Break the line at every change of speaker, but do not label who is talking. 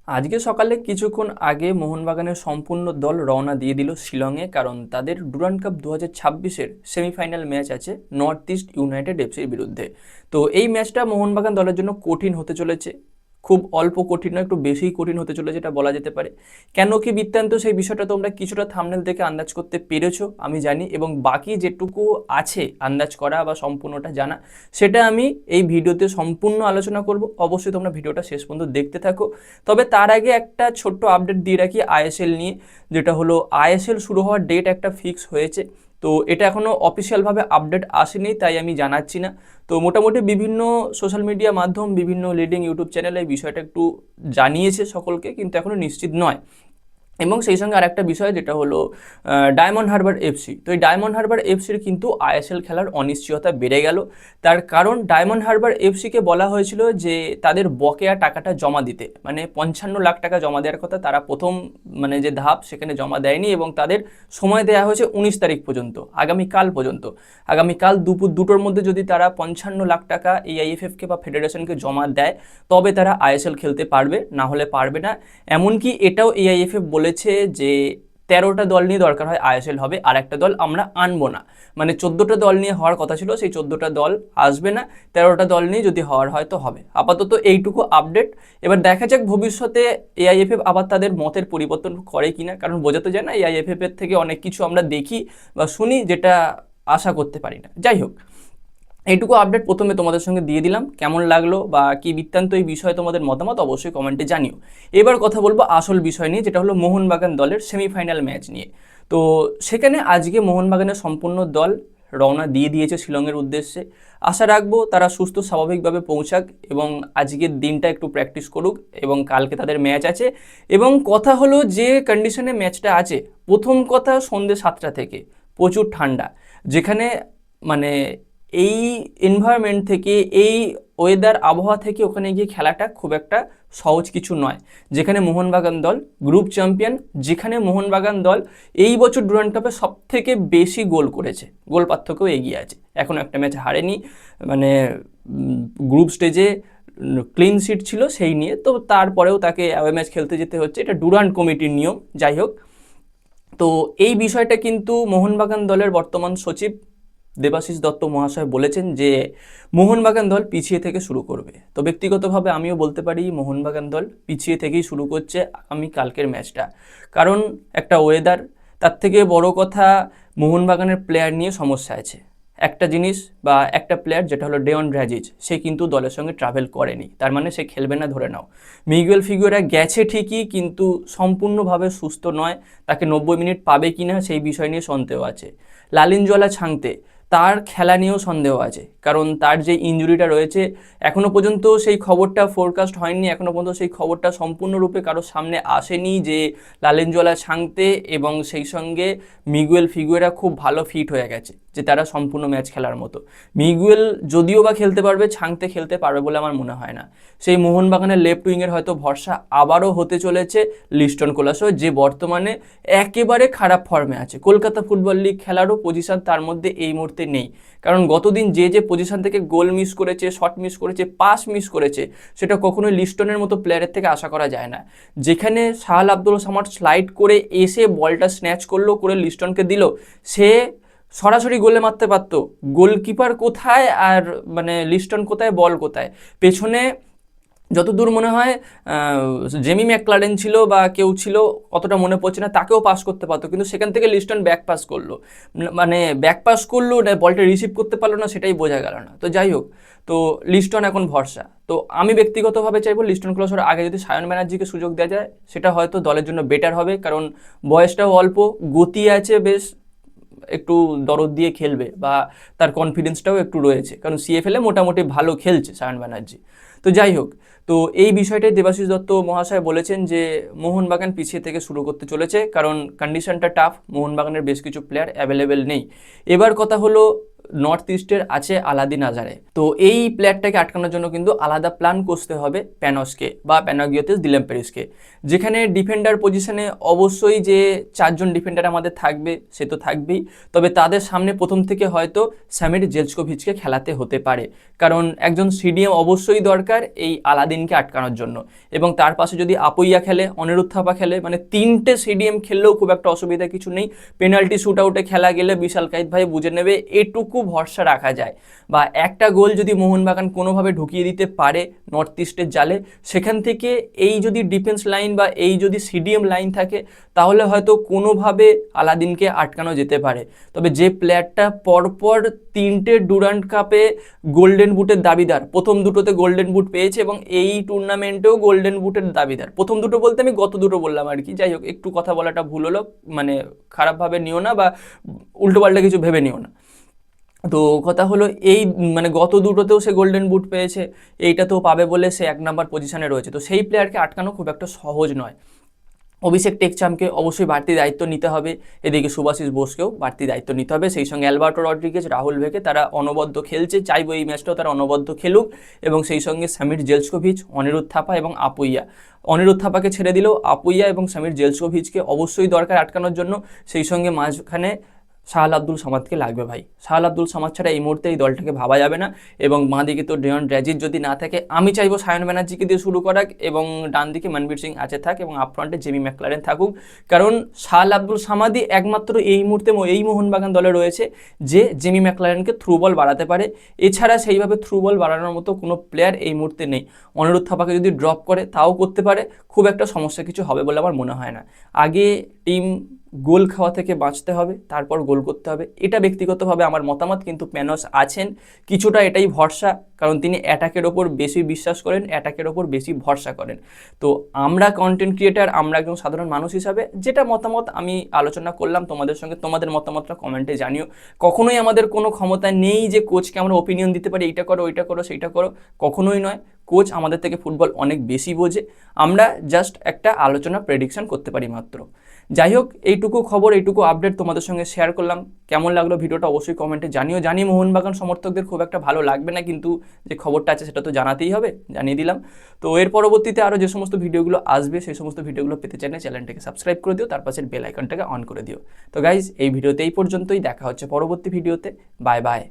আজকে সকালে কিছুক্ষণ আগে মোহনবাগানের সম্পূর্ণ দল রওনা দিয়ে দিল শিলংয়ে, কারণ তাদের ডুরান্ড কাপ 2026-এর সেমিফাইনাল ম্যাচ আছে নর্থ ইস্ট ইউনাইটেড এফসির বিরুদ্ধে। তো এই ম্যাচটা মোহনবাগান দলের জন্য কঠিন হতে চলেছে। খুব অল্প কঠিন নয়, একটু বেশিই কঠিন হতে চলেছে, এটা বলা যেতে পারে। কেন কি বৃত্তান্ত, সেই বিষয়টা তোমরা কিছুটা থাম্বনেল থেকে আন্দাজ করতে পেরেছো আমি জানি, এবং বাকি যেটুকু আছে আন্দাজ করা বা সম্পূর্ণটা জানা, সেটা আমি এই ভিডিওতে সম্পূর্ণ আলোচনা করব। অবশ্যই তোমরা ভিডিওটা শেষ পর্যন্ত দেখতে থাকো। তবে তার আগে একটা ছোট্ট আপডেট দিয়ে রাখি আইএসএল নিয়ে, যেটা হলো আইএসএল শুরু হওয়ার ডেট একটা ফিক্স হয়েছে। তো এটা এখনও অফিসিয়ালভাবে আপডেট আসেনি, তাই আমি জানাচ্ছি না। তো মোটামুটি বিভিন্ন সোশ্যাল মিডিয়া মাধ্যম, বিভিন্ন লিডিং ইউটিউব চ্যানেলে এই বিষয়টা একটু জানিয়েছে সকলকে, কিন্তু এখনও নিশ্চিত নয়। এবং সেই সঙ্গে আরেকটা বিষয়, যেটা হলো ডায়মন্ড হারবার এফসি। তো এই ডায়মন্ড হারবার এফসির কিন্তু আইএসএল খেলার অনিশ্চয়তা বেড়ে গেল। তার কারণ ডায়মন্ড হারবার এফসিকে বলা হয়েছিল যে তাদের বকেয়া টাকাটা জমা দিতে, মানে 55 লাখ টাকা জমা দেওয়ার কথা, তারা প্রথম মানে যে ধাপ সেখানে জমা দেয়নি, এবং তাদের সময় দেওয়া হয়েছে 19 তারিখ পর্যন্ত, আগামীকাল পর্যন্ত। আগামীকাল দুপুর 2টোর মধ্যে যদি তারা 55 লাখ টাকা এআইএফএফকে বা ফেডারেশনকে জমা দেয়, তবে তারা আইএসএল খেলতে পারবে, না হলে পারবে না। এমনকি এটাও এআইএফএফ বলেছে যে 13টা দল নিয়ে দরকার হয় আইএসএল হবে, আর একটা দল আমরা আনবো না। মানে 14টা দল নিয়ে হওয়ার কথা ছিল, সেই 14টা দল আসবে না, 13টা দল নিয়ে যদি হওয়ার হয় তো হবে। আপাতত এইটুকু আপডেট। এবার দেখা যাক ভবিষ্যতে এআইএফএফ আবার তাদের মতের পরিবর্তন করে কিনা, কারণ বোঝাতে যায় না, এআইএফএফ এর থেকে অনেক কিছু আমরা দেখি বা শুনি যেটা আশা করতে পারি না। যাই হোক, এইটুকু আপডেট প্রথমে তোমাদের সঙ্গে দিয়ে দিলাম। কেমন লাগলো বা কি বৃত্তান্ত, এই বিষয়ে তোমাদের মতামত অবশ্যই কমেন্টে জানিও। এবার কথা বলবো আসল বিষয় নিয়ে, যেটা হলো মোহনবাগান দলের সেমিফাইনাল ম্যাচ নিয়ে। তো সেখানে আজকে মোহনবাগানের সম্পূর্ণ দল রওনা দিয়ে দিয়েছে শিলংয়ের উদ্দেশ্যে। আশা রাখবো তারা সুস্থ স্বাভাবিকভাবে পৌঁছাক এবং আজকের দিনটা একটু প্র্যাকটিস করুক, এবং কালকে তাদের ম্যাচ আছে। এবং কথা হলো যে কন্ডিশনে ম্যাচটা আছে, প্রথম কথা সন্ধ্যে 7টা থেকে প্রচুর ঠান্ডা, যেখানে মানে এই এনভায়রনমেন্ট থেকে, এই ওয়েদার আবহাওয়া থেকে ওখানে গিয়ে খেলাটা খুব একটা সহজ কিছু নয়। যেখানে মোহনবাগান দল গ্রুপ চ্যাম্পিয়ন, যেখানে মোহনবাগান দল এই বছর ডুরান্ড কাপে সব থেকে বেশি গোল করেছে, গোল পার্থক্যও এগিয়ে আছে, এখনও একটা ম্যাচ হারেনি। মানে গ্রুপ স্টেজে ক্লিন শিট ছিল সেই নিয়ে, তো তারপরেও তাকে অ্যাওয়ে ম্যাচ খেলতে যেতে হচ্ছে, এটা ডুরান্ড কমিটির নিয়ম। যাই হোক, তো এই বিষয়টা কিন্তু মোহনবাগান দলের বর্তমান সচিব দেবাশিস দত্ত মহাশয় বলেছেন যে মোহনবাগান দল পিছিয়ে থেকে শুরু করবে। তো ব্যক্তিগতভাবে আমিও বলতে পারি মোহনবাগান দল পিছিয়ে থেকেই শুরু করছে আগামী কালকের ম্যাচটা। কারণ একটা ওয়েদার, তার থেকে বড় কথা মোহনবাগানের প্লেয়ার নিয়ে সমস্যা আছে। একটা জিনিস বা একটা প্লেয়ার, যেটা হলো ডেয়ন ব্র্যাজিচ, সে কিন্তু দলের সঙ্গে ট্রাভেল করেনি, তার মানে সে খেলবে না ধরে নাও। মিগুয়েল ফিগুয়েরা গেছে ঠিকই, কিন্তু সম্পূর্ণভাবে সুস্থ নয়, তাকে 90 মিনিট পাবে কিনা সেই বিষয় নিয়ে সন্দেহ আছে। লালিনজলা ছাংতে, তার খেলা নিয়েও সন্দেহ আছে, কারণ তার যে ইনজুরিটা রয়েছে, এখনও পর্যন্ত সেই খবরটা ফোরকাস্ট হয়নি, এখনও পর্যন্ত সেই খবরটা সম্পূর্ণরূপে কারোর সামনে আসেনি যে লালিনজলা ছাংতে এবং সেই সঙ্গে মিগুয়েল ফিগুয়েরা খুব ভালো ফিট হয়ে গেছে, যে তারা সম্পূর্ণ ম্যাচ খেলার মতো। মিগুয়েল যদিও বা খেলতে পারবে, ছাংতে খেলতে পারবে বলে আমার মনে হয় না। সেই মোহনবাগানের লেফট উইংয়ের হয়তো ভরসা আবারও হতে চলেছে লিস্টন কোলাসো, যে বর্তমানে একেবারে খারাপ ফর্মে আছে। কলকাতা ফুটবল লিগ খেলারও পজিশন তার মধ্যে এই মুহূর্তে নেই, কারণ গতদিন যে যে পজিশন থেকে গোল মিস করেছে, শট মিস করেছে, পাস মিস করেছে, সেটা কখনোই লিস্টনের মতো প্লেয়ারের থেকে আশা করা যায় না। যেখানে শাহাল আব্দুল সামাদ স্লাইড করে এসে বলটা স্ন্যাচ করলো, করে লিস্টনকে দিল, সে সরাসরি গোলে মারতে পারতো। গোলকিপার কোথায় আর মানে লিস্টন কোথায়, বল কোথায়? পেছনে যতদূর মনে হয় জেমি ম্যাকক্লারেন ছিল বা কেউ ছিল, অতটা মনে পড়ছে না, তাকেও পাস করতে পারতো, কিন্তু সেখান থেকে লিস্টন ব্যাক পাস করলো। মানে ব্যাক পাস করলো, বলটা রিসিভ করতে পারলো না, সেটাই বোঝা গেল না। তো যাই হোক, তো লিস্টন এখন ভরসা। তো আমি ব্যক্তিগতভাবে চাইবো লিস্টন ক্লসের আগে যদি সায়ন ব্যানার্জিকে সুযোগ দেওয়া যায়, সেটা হয়তো দলের জন্য বেটার হবে, কারণ বয়সটাও অল্প, গতি আছে বেশ, একটু দরদ দিয়ে খেলবে বা তার কনফিডেন্সটাও একটু রয়েছে, কারণ সিএফএলে মোটামুটি ভালো খেলছে সায়ন ব্যানার্জি। তো যাই হোক, তো এই বিষয়টাই দেবাশিস দত্ত মহাশয় বলেছেন যে মোহনবাগান পিছিয়ে থেকে শুরু করতে চলেছে, কারণ কন্ডিশনটা টাফ, মোহনবাগানের বেশ কিছু প্লেয়ার অ্যাভেলেবেল নেই। এবার কথা হলো নর্থ ইস্টের আছে আলাদিন আজারে। তো এই প্লেয়ারটাকে আটকানোর জন্য কিন্তু আলাদা প্ল্যান কষতে হবে প্যানসকে বা প্যানাগিওতিস দিলেম্পেরিসকে। যেখানে ডিফেন্ডার পজিশনে অবশ্যই যে 4জন ডিফেন্ডার আমাদের থাকবে সে তো থাকবেই, তবে তাদের সামনে প্রথম থেকে হয়তো স্যামির জেলস্কোভিচকে খেলাতে হতে পারে, কারণ একজন সিডিএম অবশ্যই দরকার এই আলাদিনকে আটকানোর জন্য। এবং তার পাশে যদি আপুইয়া খেলে, অনিরুদ্ধ থাপা খেলে, মানে 3টে সিডিএম খেললেও খুব একটা অসুবিধা কিছু নেই। পেনাল্টি শুট আউটে খেলা গেলে বিশাল কাইত ভাই বুঝে নেবে, এটুকু ভরসা রাখা যায়। বা একটা গোল যদি মোহনবাগান কোনোভাবে ঢুকিয়ে দিতে পারে নর্থ ইস্টের জালে, সেখান থেকে এই যদি ডিফেন্স লাইন বা এই যদি সিডিএম লাইন থাকে, তাহলে হয়তো কোনোভাবে আলাদিনকে আটকানো যেতে পারে। তবে যে প্লেয়ারটা পরপর 3টে ডুরান্ড কাপে গোল্ডেন বুটের দাবিদার, প্রথম দুটোতে গোল্ডেন বুট পেয়েছে এবং এই টুর্নামেন্টেও গোল্ডেন বুটের দাবিদার, প্রথম দুটো বলতে আমি গত দুটো বললাম আর কি, যাই হোক একটু কথা বলাটা ভুল হলো, মানে খারাপভাবে নিও না বা উল্টোপাল্টা কিছু ভেবে নিও না। তো কথা হলো এই, মানে গত দুটোতেও সে গোল্ডেন বুট পেয়েছে, এইটাতেও পাবে বলে সে 1 নাম্বার পজিশনে রয়েছে। তো সেই প্লেয়ারকে আটকানো খুব একটা সহজ নয়। অভিষেক টেকচামকে অবশ্যই বাড়তি দায়িত্ব নিতে হবে, এদিকে সুভাশিস বোসকেও বাড়তি দায়িত্ব নিতে হবে, সেই সঙ্গে অ্যালবার্টো রড্রিগেজ, রাহুল ভেকে তারা অনবদ্য খেলছে, চাইবো এই ম্যাচটাও তারা অনবদ্য খেলুক। এবং সেই সঙ্গে সামির জেলস্কোভিচ, অনিরুদ্ধ থাপা এবং আপুইয়া। অনিরুদ্ধ থাপাকে ছেড়ে দিলেও আপুইয়া এবং সামির জেলস্কোভিচকে অবশ্যই দরকার আটকানোর জন্য। সেই সঙ্গে মাঝখানে শাহাল আব্দুল সামাদকে লাগবে ভাই, শাহাল আব্দুল সামাদ ছাড়া এই মুহূর্তে এই দলটাকে ভাবা যাবে না। এবং বাঁ দিকে তো ডেয়ন ড্র্যাজিট যদি না থাকে, আমি চাইবো সায়ন ব্যানার্জিকে দিয়ে শুরু করাক, এবং ডান দিকে মনবীর সিং আছে থাক, এবং আপফ্রন্টে জেমি ম্যাকলারেন থাকুক। কারণ শাহাল আব্দুল সামাদই একমাত্র এই মুহূর্তে এই মোহনবাগান দলে রয়েছে যে জেমি ম্যাকলারেনকে থ্রু বল বাড়াতে পারে। এছাড়া সেইভাবে থ্রু বল বাড়ানোর মতো কোনো প্লেয়ার এই মুহূর্তে নেই। অনিরুদ্ধ থাপাকে যদি ড্রপ করে তাও করতে পারে, খুব একটা সমস্যা কিছু হবে বলে আমার মনে হয় না। আগে টিম গোল খাওয়া থেকে বাঁচতে হবে, তারপর গোল করতে হবে, এটা ব্যক্তিগতভাবে আমার মতামত। কিন্তু প্যানস আছেন কিছুটা এটাই ভরসা, কারণ তিনি অ্যাটাকের ওপর বেশি বিশ্বাস করেন, অ্যাটাকের ওপর বেশি ভরসা করেন। তো আমরা কন্টেন্ট ক্রিয়েটার, আমরা একজন সাধারণ মানুষ হিসাবে যেটা মতামত আমি আলোচনা করলাম তোমাদের সঙ্গে, তোমাদের মতামতটা কমেন্টে জানিও। কখনোই আমাদের কোনো ক্ষমতা নেই যে কোচকে আমরা ওপিনিয়ন দিতে পারি, এইটা করো ওইটা করো সেইটা করো, কখনোই নয়। কোচ আমাদের থেকে ফুটবল অনেক বেশি বোঝে, আমরা জাস্ট একটা আলোচনা প্রেডিকশন করতে পারি মাত্র। যাই হোক, এইটুকু খবর, এইটুকু আপডেট তোমাদের সঙ্গে শেয়ার করলাম। কেমন লাগলো ভিডিওটা অবশ্যই কমেন্টে জানিও। জানি মোহনবাগান সমর্থকদের খুব একটা ভালো লাগবে না, কিন্তু যে খবরটা আছে সেটা তো জানাতেই হবে, জানিয়ে দিলাম। তো এর পরবর্তীতে আরও যে সমস্ত ভিডিওগুলো আসবে সেই সমস্ত ভিডিওগুলো পেতে চাইলে চ্যানেলটাকে সাবস্ক্রাইব করে দিও, তার পাশের বেল আইকনটাকে অন করে দিও। তো গাইজ, এই ভিডিওতে এই পর্যন্তই, দেখা হচ্ছে পরবর্তী ভিডিওতে। Bye bye.